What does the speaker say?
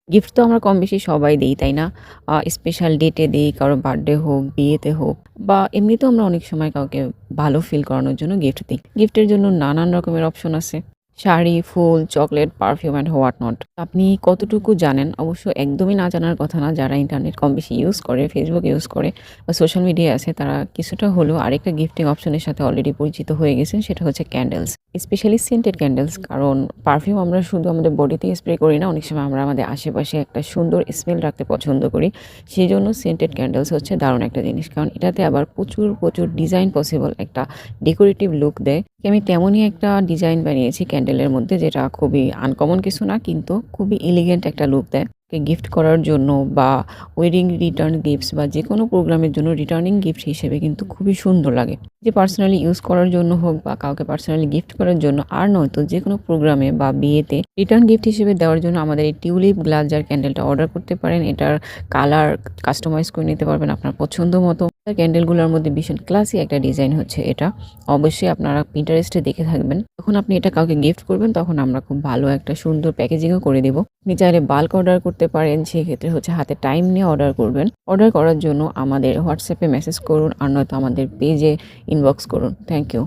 Gift তো আমরা কম বেশি সবাই দেই, তাই না? স্পেশাল ডেটে দেই, কারো বার্থডে হোক, বিয়েতে হোক বা এমনিতেও আমরা অনেক সময় কাউকে ভালো ফিল করানোর জন্য গিফট দিই। গিফটের জন্য নানান রকমের অপশন আছে। শাড়ি, ফুল, chocolate, perfume and what not. আপনি কতটুকু জানেন? অবশ্য একদমই না জানার কথা না। যারা ইন্টারনেট কম বেশি ইউজ করে, Facebook ইউজ করে বা সোশ্যাল মিডিয়ায় আছে তারা কিছুটা হলেও আরেকটা গিফটিং অপশনের সাথে অলরেডি পরিচিত হয়ে গেছেন। সেটা হচ্ছে ক্যান্ডেলস। Specially scented candles. কারণ পারফিউম আমরা শুধু আমাদের বডিতেই স্প্রে করি না। অনেক সময় আমরা আমাদের আশেপাশে একটা সুন্দর স্মেল রাখতে পছন্দ করি। সেজন্য সেন্টেড ক্যান্ডেলস হচ্ছে দারুণ একটা জিনিস। কারণ এটাতে আবার প্রচুর ডিজাইন পসিবল একটা ডেকোরেটিভ লুক দেয়। আমি তেমনই একটা ডিজাইন বানিয়েছি ক্যান্ডেলের মধ্যে যেটা খুবই আনকমন কিছু না, কিন্তু খুবই এলিগেন্ট একটা লুক দেয়। গিফট করার জন্য বা ওয়েডিং রিটার্ন গিফটস বা যেকোনো প্রোগ্রামের জন্য রিটার্নিং গিফট হিসেবে কিন্তু খুবই সুন্দর লাগে। যে পার্সোনালি ইউজ করার জন্য হোক বা কাউকে পার্সোনালি গিফট করার জন্য, আর নয়তো যেকোনো প্রোগ্রামে বা বিয়েতে রিটার্ন গিফট হিসেবে দেওয়ার জন্য আমাদের এই টিউলিপ গ্লাস জার ক্যান্ডেলটা অর্ডার করতে পারেন। এটার কালার কাস্টমাইজ করে নিতে পারবেন আপনার পছন্দ মতো। ক্যান্ডেলগুলোর মধ্যে ভীষণ ক্লাসি একটা ডিজাইন হচ্ছে এটা। অবশ্যই আপনারা Pinterest-এ দেখে থাকবেন। যখন আপনি এটা কাউকে গিফট করবেন তখন আমরা খুব ভালো একটা সুন্দর প্যাকেজিংও করে দিব। আপনি চাইলে বাল্ক অর্ডার করতে পারেন, সেক্ষেত্রে হচ্ছে হাতে টাইম নিয়ে অর্ডার করবেন। অর্ডার করার জন্য আমাদের WhatsApp-এ মেসেজ করুন আর নয়তো আমাদের পেজে ইনবক্স করুন। Thank you.